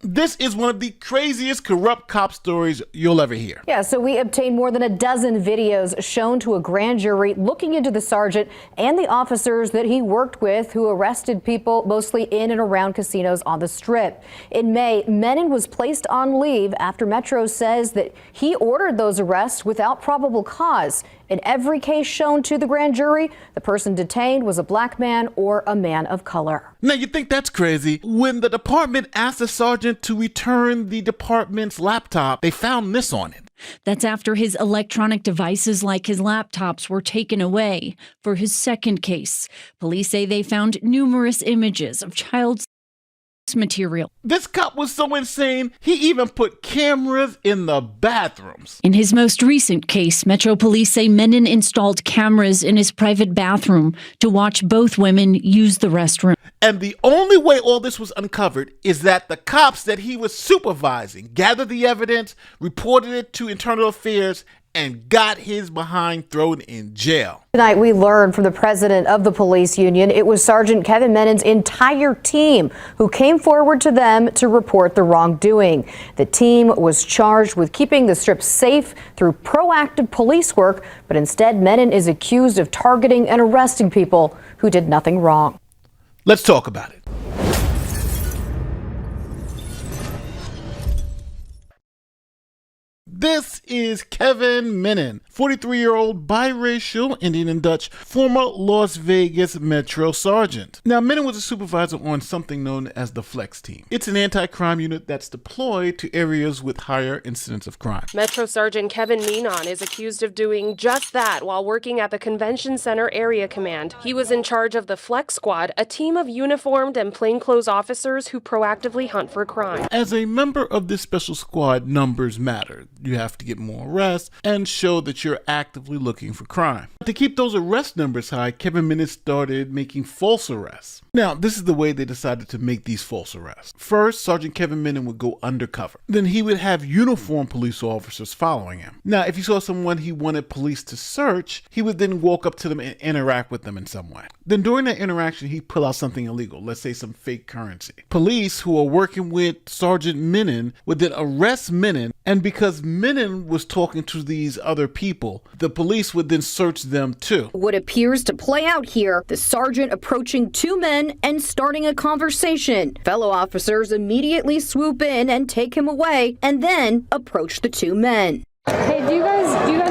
This is one of the craziest corrupt cop stories you'll ever hear. Yeah, so we obtained more than a dozen videos shown to a grand jury looking into the sergeant and the officers that he worked with who arrested people mostly in and around casinos on the Strip. In May, Menon was placed on leave after Metro says that he ordered those arrests without probable cause. In every case shown to the grand jury, the person detained was a black man or a man of color. Now, you think that's crazy? When the department asked the sergeant to return the department's laptop, they found this on it. That's after his electronic devices like his laptops were taken away. For his second case, police say they found numerous images of child material. This cop was so insane, he even put cameras in the bathrooms. In his most recent case, Metro Police say Menon installed cameras in his private bathroom to watch both women use the restroom. And the only way all this was uncovered is that the cops that he was supervising gathered the evidence, reported it to Internal Affairs, and got his behind thrown in jail. Tonight, we learned from the president of the police union it was Sergeant Kevin Menon's entire team who came forward to them to report the wrongdoing. The team was charged with keeping the Strip safe through proactive police work, but instead Menon is accused of targeting and arresting people who did nothing wrong. Let's talk about it. This is Kevin Menon, 43-year-old biracial Indian and Dutch, former Las Vegas Metro Sergeant. Now, Menon was a supervisor on something known as the Flex Team. It's an anti-crime unit that's deployed to areas with higher incidents of crime. Metro Sergeant Kevin Menon is accused of doing just that while working at the Convention Center Area Command. He was in charge of the Flex Squad, a team of uniformed and plainclothes officers who proactively hunt for crime. As a member of this special squad, numbers matter. You have to get more arrests and show that you're actively looking for crime. To keep those arrest numbers high, Kevin Menon started making false arrests. Now, this is the way they decided to make these false arrests. First, Sergeant Kevin Menon would go undercover. Then he would have uniformed police officers following him. Now, if he saw someone he wanted police to search, he would then walk up to them and interact with them in some way. Then during that interaction, he'd pull out something illegal, let's say some fake currency. Police who are working with Sergeant Menon would then arrest Menon, and because Menon was talking to these other people, the police would then search them too. What appears to play out here, the sergeant approaching two men and starting a conversation. Fellow officers immediately swoop in and take him away and then approach the two men. Hey, do you guys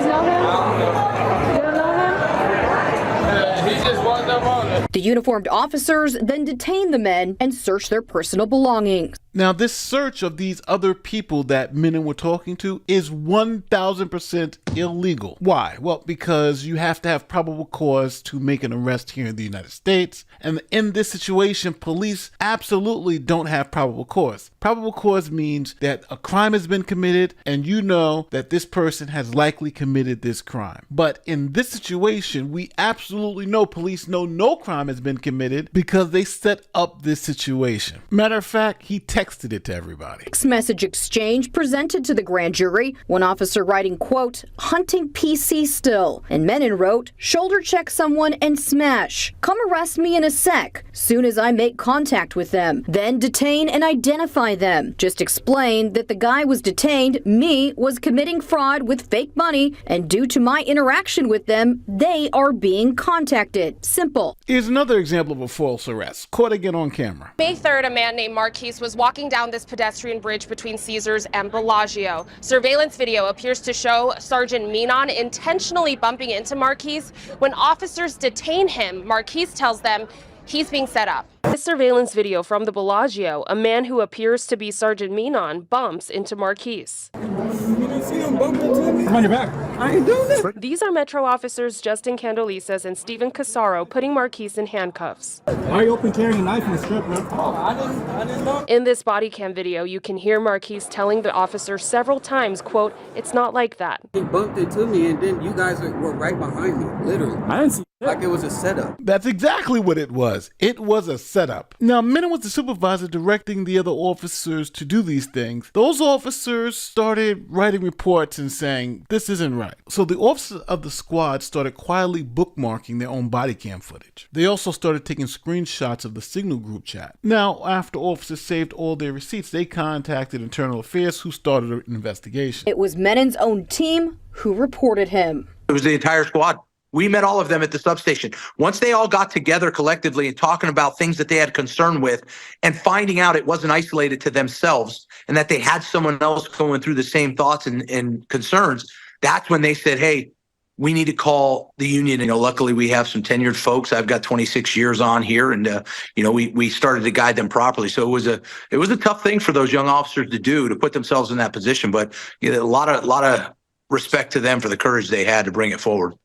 know him? You don't know him? He just walked up on it. The uniformed officers then detain the men and search their personal belongings. Now, this search of these other people that Menon were talking to is 1,000% illegal. Why? Well, because you have to have probable cause to make an arrest here in the United States. And in this situation, police absolutely don't have probable cause. Probable cause means that a crime has been committed and you know that this person has likely committed this crime. But in this situation, we absolutely know police know no crime has been committed because they set up this situation. Matter of fact, he texted it to everybody. Text message exchange presented to the grand jury. One officer writing, quote, hunting PC still. And Menon wrote, shoulder check someone and smash. Come arrest me in a sec. Soon as I make contact with them. Then detain and identify them. Just explain that the guy was detained, me was committing fraud with fake money, and due to my interaction with them, they are being contacted. Simple. Here's another example of a false arrest, caught again on camera. May 3rd, a man named Marquise was walking down this pedestrian bridge between Caesars and Bellagio. Surveillance video appears to show Sergeant Menon intentionally bumping into Marquise. When officers detain him, Marquise tells them he's being set up. This surveillance video from the Bellagio, a man who appears to be Sergeant Menon bumps into Marquise. I'm on your back. I ain't doing this. These are Metro officers Justin Candelisas and Stephen Casaro putting Marquise in handcuffs. Why are you open carrying a knife in the strip, bro? Oh, I didn't know. In this body cam video, you can hear Marquise telling the officer several times, quote, it's not like that. He bumped into me and then you guys were right behind me, literally. I didn't see that. Like it was a setup. That's exactly what it was. It was a setup. Now, Menon was the supervisor directing the other officers to do these things. Those officers started writing reports and saying, this isn't right. Right. So the officers of the squad started quietly bookmarking their own body cam footage. They also started taking screenshots of the Signal group chat. Now, after officers saved all their receipts, they contacted Internal Affairs, who started an investigation. It was Menon's own team who reported him. It was the entire squad. We met all of them at the substation. Once they all got together collectively and talking about things that they had concern with and finding out it wasn't isolated to themselves and that they had someone else going through the same thoughts and concerns, that's when they said, hey, we need to call the union. Luckily we have some tenured folks. I've got 26 years on here, and we started to guide them properly. So it was a tough thing for those young officers to do, to put themselves in that position. But a lot of respect to them for the courage they had to bring it forward.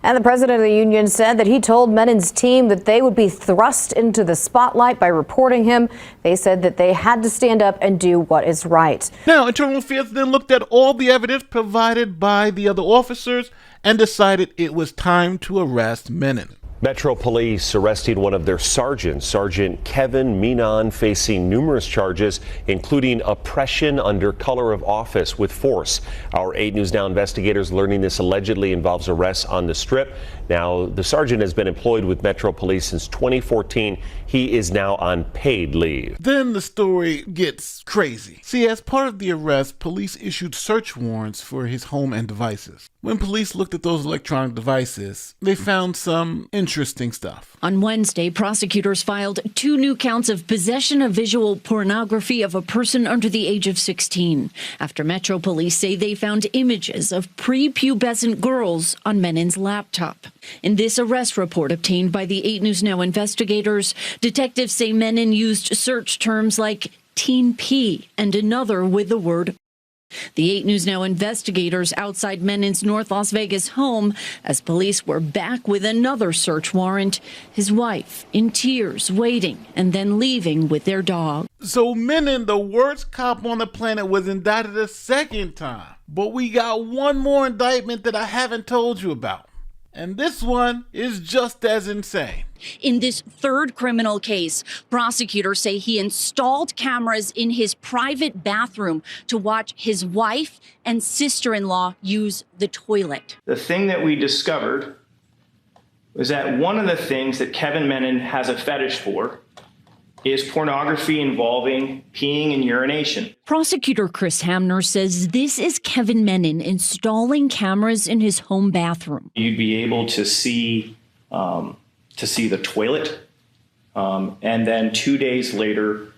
And the president of the union said that he told Menon's team that they would be thrust into the spotlight by reporting him. They said that they had to stand up and do what is right. Now, Internal Affairs then looked at all the evidence provided by the other officers and decided it was time to arrest Menon. Metro Police arrested one of their sergeants, Sergeant Kevin Menon, facing numerous charges, including oppression under color of office with force. Our 8 News Now investigators learning this allegedly involves arrests on the Strip. Now, the sergeant has been employed with Metro Police since 2014. He is now on paid leave. Then the story gets crazy. See, as part of the arrest, police issued search warrants for his home and devices. When police looked at those electronic devices, they found some interesting stuff. On Wednesday, prosecutors filed 2 new counts of possession of visual pornography of a person under the age of 16, after Metro Police say they found images of prepubescent girls on Menon's laptop. In this arrest report obtained by the 8 News Now investigators, detectives say Menon used search terms like teen P and another with the word. The 8 News Now investigators outside Menon's North Las Vegas home as police were back with another search warrant. His wife in tears, waiting and then leaving with their dog. So Menon, the worst cop on the planet, was indicted a second time. But we got one more indictment that I haven't told you about. And this one is just as insane. In this third criminal case, prosecutors say he installed cameras in his private bathroom to watch his wife and sister-in-law use the toilet. The thing that we discovered was that one of the things that Kevin Menon has a fetish for is pornography involving peeing and urination. Prosecutor Chris Hamner says this is Kevin Menon installing cameras in his home bathroom. You'd be able to see the toilet, and then 2 days later,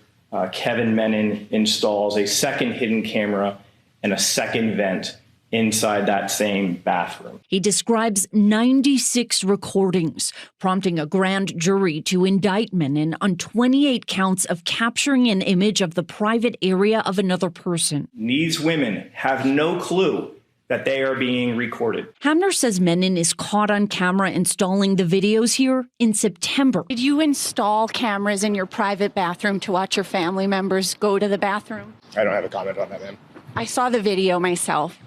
Kevin Menon installs a second hidden camera and a second vent inside that same bathroom. He describes 96 recordings, prompting a grand jury to indict Menon on 28 counts of capturing an image of the private area of another person. These women have no clue that they are being recorded. Hamner says Menon is caught on camera installing the videos here in September. Did you install cameras in your private bathroom to watch your family members go to the bathroom? I don't have a comment on that, ma'am. I saw the video myself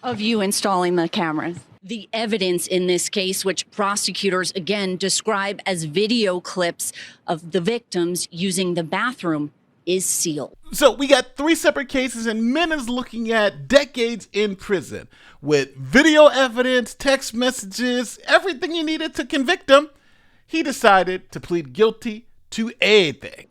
of you installing the cameras. The evidence in this case, which prosecutors again describe as video clips of the victims using the bathroom, is sealed. So we got 3 separate cases, and Menon's looking at decades in prison with video evidence, text messages, everything he needed to convict him. He decided to plead guilty to everything.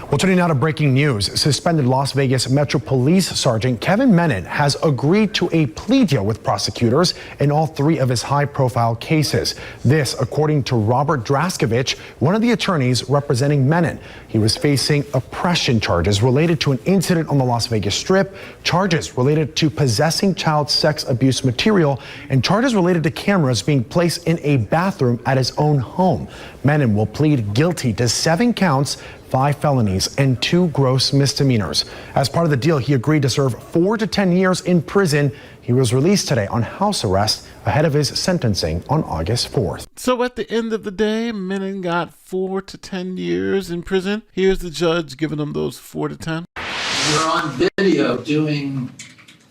Well, turning now to breaking news. Suspended Las Vegas Metro Police Sergeant Kevin Menon has agreed to a plea deal with prosecutors in all 3 of his high-profile cases. This, according to Robert Draskovich, one of the attorneys representing Menon. He was facing oppression charges related to an incident on the Las Vegas Strip, charges related to possessing child sex abuse material, and charges related to cameras being placed in a bathroom at his own home. Menon will plead guilty to 7 counts, 5 felonies, and 2 gross misdemeanors. As part of the deal, he agreed to serve 4 to 10 years in prison. He was released today on house arrest ahead of his sentencing on August 4th. So at the end of the day, Menon got 4 to 10 years in prison. Here's the judge giving him those 4 to 10. We're on video doing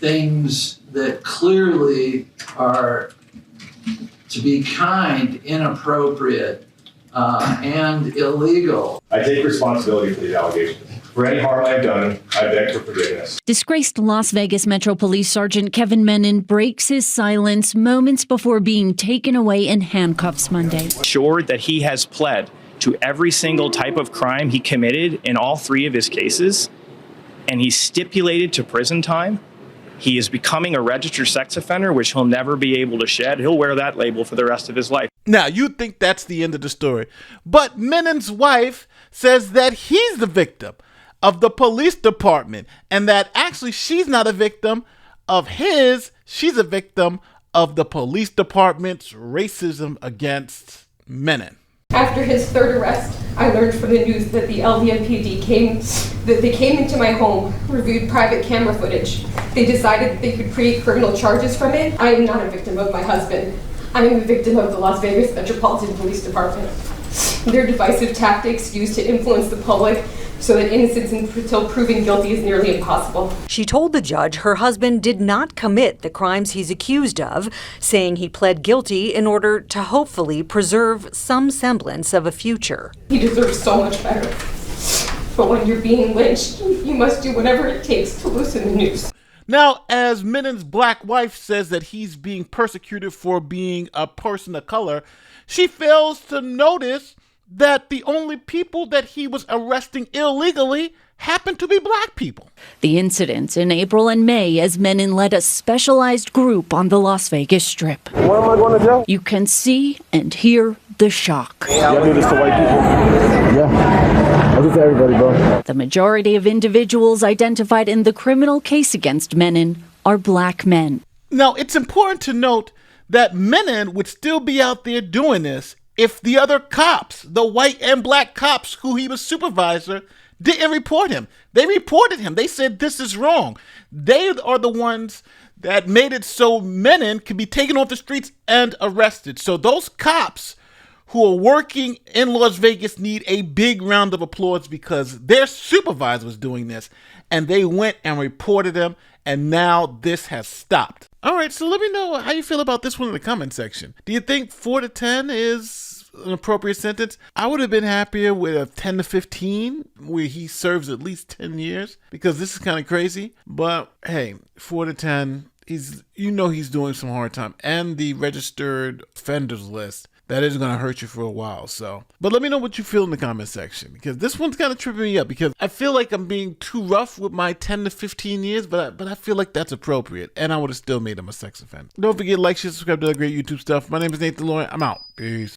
things that clearly are, to be kind, inappropriate, and illegal. I take responsibility for these allegations. For any harm I've done, I beg for forgiveness. Disgraced Las Vegas Metro Police Sergeant Kevin Menon breaks his silence moments before being taken away in handcuffs Monday. Assured that he has pled to every single type of crime he committed in all 3 of his cases, and he's stipulated to prison time. He is becoming a registered sex offender, which he'll never be able to shed. He'll wear that label for the rest of his life. Now, you'd think that's the end of the story, but Menon's wife says that he's the victim of the police department, and that actually she's not a victim of his, she's a victim of the police department's racism against Menon. After his 3rd arrest, I learned from the news that the LVMPD came into my home, reviewed private camera footage. They decided that they could create criminal charges from it. I am not a victim of my husband. I am a victim of the Las Vegas Metropolitan Police Department. Their divisive tactics used to influence the public so that innocence until proven guilty is nearly impossible. She told the judge her husband did not commit the crimes he's accused of, saying he pled guilty in order to hopefully preserve some semblance of a future. He deserves so much better. But when you're being lynched, you must do whatever it takes to loosen the noose. Now, as Menon's black wife says that he's being persecuted for being a person of color, she fails to notice that the only people that he was arresting illegally happened to be black people. The incidents in April and May as Menon led a specialized group on the Las Vegas Strip. When am I going to jail? You can see and hear the shock. Y'all do this to white people? Yeah. I do to everybody, bro. The majority of individuals identified in the criminal case against Menon are black men. Now, it's important to note that Menon would still be out there doing this if the other cops, the white and black cops who he was supervisor, didn't report him. They reported him. They said this is wrong. They are the ones that made it so Menon could be taken off the streets and arrested. So those cops who are working in Las Vegas need a big round of applause because their supervisor was doing this and they went and reported him, and now this has stopped. All right, so let me know how you feel about this one in the comment section. Do you think 4 to 10 is an appropriate sentence? I would have been happier with a 10 to 15 where he serves at least 10 years because this is kind of crazy. But hey, 4 to 10, he's doing some hard time. And the registered offenders list, that is going to hurt you for a while. So, but let me know what you feel in the comment section because this one's kind of tripping me up because I feel like I'm being too rough with my 10 to 15 years, but I feel like that's appropriate, and I would have still made him a sex offender. Don't forget to like, share, subscribe to the great YouTube stuff. My name is NateTheLawyer. I'm out. Peace.